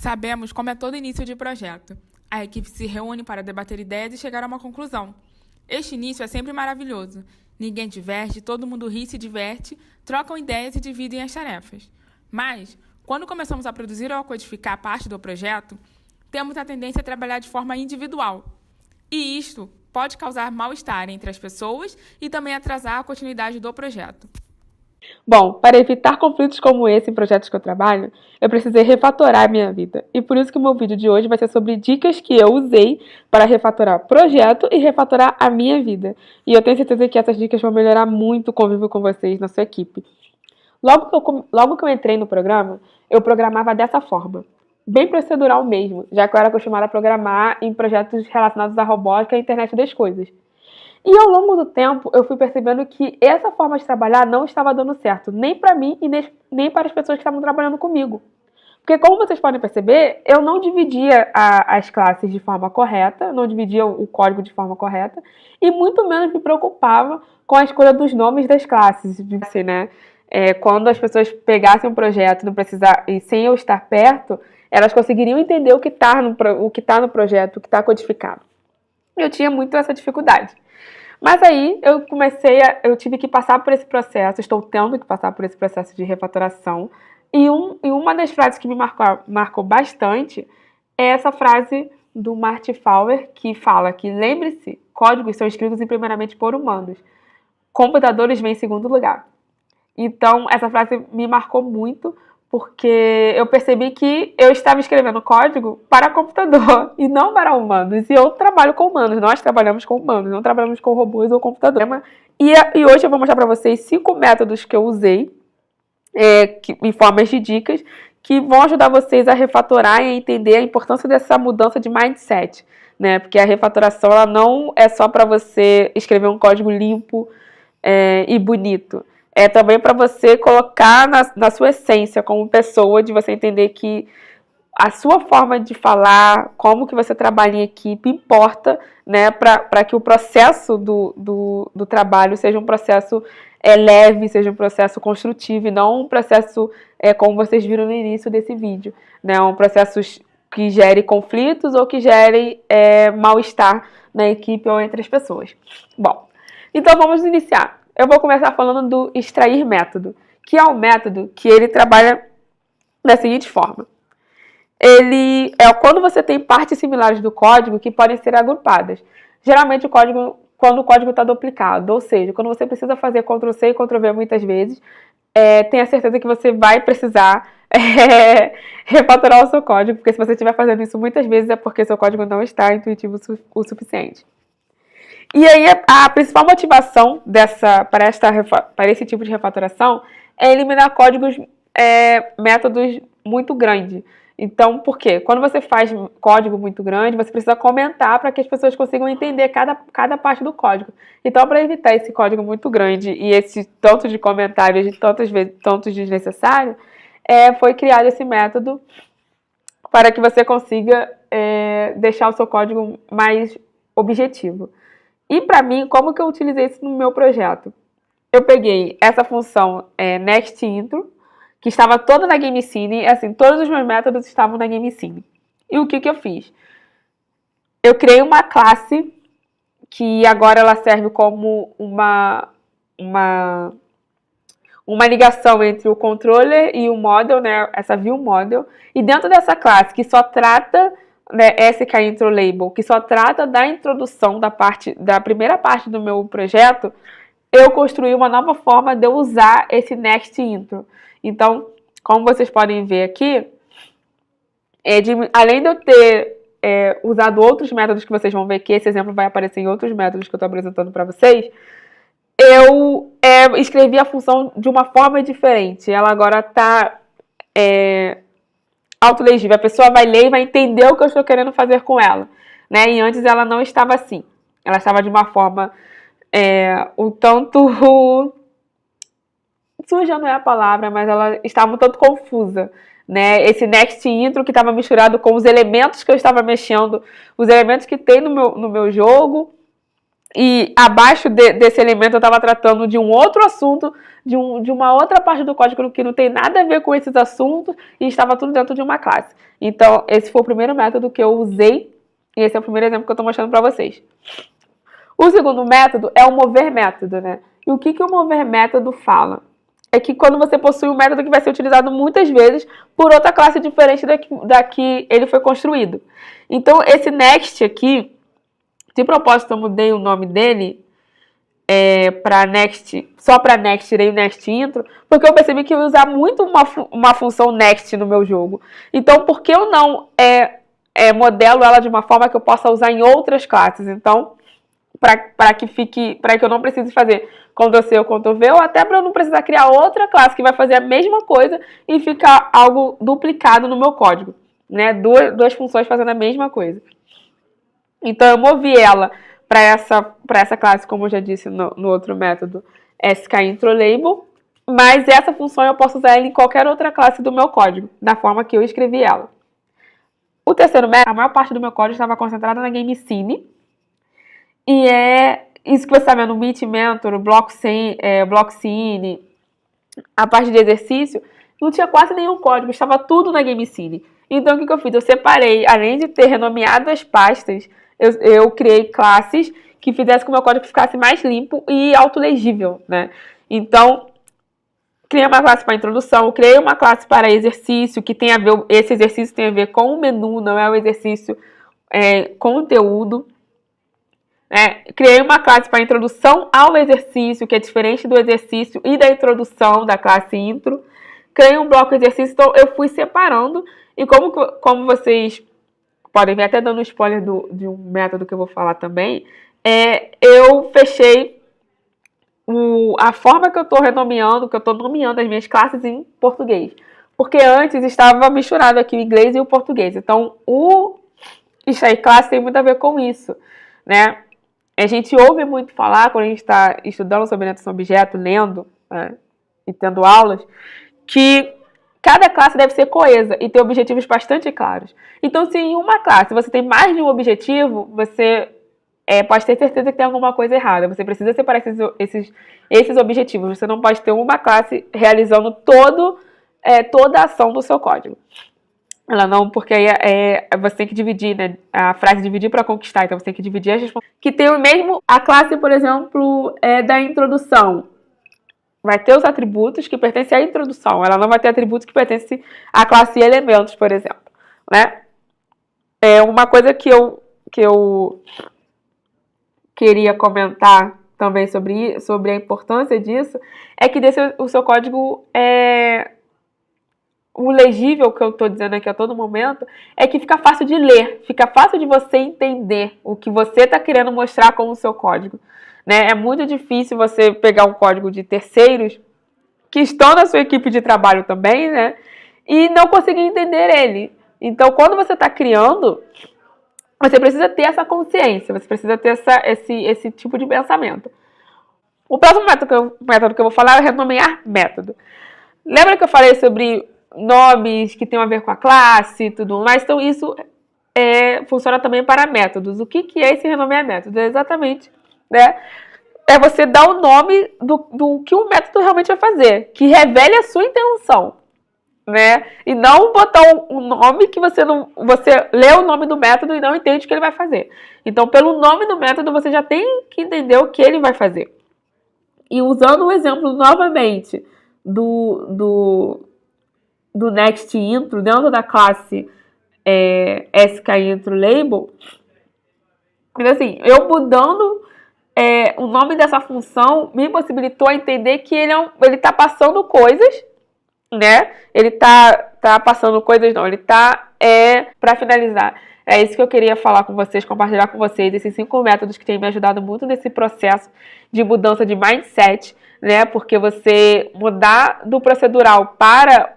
Sabemos como é todo início de projeto. A equipe se reúne para debater ideias e chegar a uma conclusão. Este início é sempre maravilhoso. Ninguém diverte, todo mundo ri e se diverte, trocam ideias e dividem as tarefas. Mas, quando começamos a produzir ou a codificar parte do projeto, temos a tendência a trabalhar de forma individual. E isto pode causar mal-estar entre as pessoas e também atrasar a continuidade do projeto. Bom, para evitar conflitos como esse em projetos que eu trabalho, eu precisei refatorar a minha vida. E por isso que o meu vídeo de hoje vai ser sobre dicas que eu usei para refatorar o projeto e refatorar a minha vida. E eu tenho certeza que essas dicas vão melhorar muito o convívio com vocês na sua equipe. Logo que eu entrei no programa, eu programava dessa forma. Bem procedural mesmo, já que eu era acostumada a programar em projetos relacionados à robótica e internet das coisas. E ao longo do tempo, eu fui percebendo que essa forma de trabalhar não estava dando certo, nem para mim e nem para as pessoas que estavam trabalhando comigo. Porque, como vocês podem perceber, eu não dividia as classes de forma correta, não dividia o código de forma correta, e muito menos me preocupava com a escolha dos nomes das classes. Assim, né? Quando as pessoas pegassem um projeto e sem eu estar perto, elas conseguiriam entender o que está no projeto, o que está codificado. Eu tinha muito essa dificuldade. Mas aí eu tive que passar por esse processo, estou tendo que passar por esse processo de refatoração. E uma das frases que me marcou bastante é essa frase do Marty Fowler, que fala que, lembre-se, códigos são escritos primeiramente por humanos. Computadores vêm em segundo lugar. Então, essa frase me marcou muito, porque eu percebi que eu estava escrevendo código para computador e não para humanos. E eu trabalho com humanos, nós trabalhamos com humanos, não trabalhamos com robôs ou computador. E hoje eu vou mostrar para vocês 5 métodos que eu usei, em formas de dicas, que vão ajudar vocês a refatorar e a entender a importância dessa mudança de mindset. Né? Porque a refatoração ela não é só para você escrever um código limpo e bonito. É também para você colocar na sua essência como pessoa, de você entender que a sua forma de falar, como que você trabalha em equipe, importa, né, para que o processo do trabalho seja um processo leve, seja um processo construtivo, e não um processo, como vocês viram no início desse vídeo, né, um processo que gere conflitos ou que gere mal-estar na equipe ou entre as pessoas. Bom, então vamos iniciar. Eu vou começar falando do extrair método, que é um método que ele trabalha da seguinte forma. Ele é quando você tem partes similares do código que podem ser agrupadas. Geralmente quando o código está duplicado, ou seja, quando você precisa fazer Ctrl+C e Ctrl+V muitas vezes, tenha certeza que você vai precisar refatorar o seu código, porque se você estiver fazendo isso muitas vezes é porque seu código não está intuitivo o suficiente. E aí a principal motivação para esse tipo de refatoração é eliminar métodos muito grandes. Então, por quê? Quando você faz código muito grande, você precisa comentar para que as pessoas consigam entender cada parte do código. Então, para evitar esse código muito grande e esse tanto de comentários de tantos desnecessários, foi criado esse método para que você consiga deixar o seu código mais objetivo. E para mim, como que eu utilizei isso no meu projeto? Eu peguei essa função nextIntro, que estava toda na GameScene, assim, todos os meus métodos estavam na GameScene. E o que eu fiz? Eu criei uma classe que agora ela serve como uma ligação entre o controller e o model, né, essa view model, e dentro dessa classe que só trata SKIntro Label, que só trata da introdução da primeira parte do meu projeto, eu construí uma nova forma de eu usar esse nextIntro. Então, como vocês podem ver aqui, além de eu ter usado outros métodos que vocês vão ver que esse exemplo vai aparecer em outros métodos que eu estou apresentando para vocês, eu escrevi a função de uma forma diferente. Ela agora está autolegível. A pessoa vai ler e vai entender o que eu estou querendo fazer com ela. Né? E antes ela não estava assim. Ela estava de uma forma um tanto... suja não é a palavra, mas ela estava um tanto confusa. Né? Esse nextIntro que estava misturado com os elementos que eu estava mexendo, os elementos que tem no meu jogo, e abaixo desse elemento eu estava tratando de um outro assunto, de uma outra parte do código que não tem nada a ver com esses assuntos, e estava tudo dentro de uma classe. Então, esse foi o primeiro método que eu usei, e esse é o primeiro exemplo que eu estou mostrando para vocês. O segundo método é o mover método, né? E o que o mover método fala? É que quando você possui um método que vai ser utilizado muitas vezes por outra classe diferente da que ele foi construído. Então, esse next aqui, de propósito eu mudei o nome dele para next, só para next, tirei o next intro, porque eu percebi que eu ia usar muito uma função next no meu jogo. Então, por que eu não modelo ela de uma forma que eu possa usar em outras classes? Então, para que eu não precise fazer Ctrl+C ou Ctrl+V, ou até para eu não precisar criar outra classe que vai fazer a mesma coisa e ficar algo duplicado no meu código, né? Duas funções fazendo a mesma coisa. Então, eu movi ela para essa classe, como eu já disse no outro método, skIntroLabel, mas essa função eu posso usar ela em qualquer outra classe do meu código, da forma que eu escrevi ela. O terceiro método, a maior parte do meu código estava concentrada na GameScene, e é isso que você está vendo, o Meet Mentor, o Blockcine, a parte de exercício, não tinha quase nenhum código, estava tudo na GameScene. Então, o que eu fiz? Eu separei, além de ter renomeado as pastas, eu criei classes que fizessem com que o meu código ficasse mais limpo e autolegível, né? Então, criei uma classe para introdução, criei uma classe para exercício, que tem a ver, esse exercício tem a ver com o menu, não é o exercício conteúdo. Criei uma classe para introdução ao exercício, que é diferente do exercício e da introdução da classe intro. Criei um bloco exercício, então eu fui separando. E como vocês podem ver, até dando spoiler de um método que eu vou falar também, eu fechei a forma que eu estou renomeando, que eu estou nomeando as minhas classes em português. Porque antes estava misturado aqui o inglês e o português. Então, isso aí, classe tem muito a ver com isso, né? A gente ouve muito falar, quando a gente está estudando sobre orientação a objeto, lendo e tendo aulas, que cada classe deve ser coesa e ter objetivos bastante claros. Então, se em uma classe você tem mais de um objetivo, você pode ter certeza que tem alguma coisa errada. Você precisa separar esses objetivos. Você não pode ter uma classe realizando toda a ação do seu código. Ela não, porque aí você tem que dividir, né? A frase dividir para conquistar, então você tem que dividir as responsabilidades. Que tem o mesmo, a classe, por exemplo, da introdução. Vai ter os atributos que pertencem à introdução. Ela não vai ter atributos que pertencem à classe elementos, por exemplo, né? Uma coisa que eu queria comentar também sobre a importância disso é que o seu código o legível que eu estou dizendo aqui a todo momento é que fica fácil de ler, fica fácil de você entender o que você está querendo mostrar com o seu código, né? É muito difícil você pegar um código de terceiros que estão na sua equipe de trabalho também, né? E não conseguir entender ele. Então, quando você está criando, você precisa ter essa consciência, você precisa ter esse tipo de pensamento. O próximo método que eu vou falar é renomear método. Lembra que eu falei sobre nomes que tem a ver com a classe e tudo mais? Então, isso funciona também para métodos. O que é esse renomear método? É exatamente, né? É você dar o nome do que o método realmente vai fazer, que revele a sua intenção, né? E não botar um nome que você lê o nome do método e não entende o que ele vai fazer. Então, pelo nome do método, você já tem que entender o que ele vai fazer. E usando o exemplo novamente do next intro dentro da classe skIntroLabel, assim, eu mudando o nome dessa função me possibilitou entender que ele está passando coisas, né? Ele tá passando coisas, não, ele tá para finalizar. É isso que eu queria falar com vocês, compartilhar com vocês, esses 5 métodos que têm me ajudado muito nesse processo de mudança de mindset, né? Porque você mudar do procedural para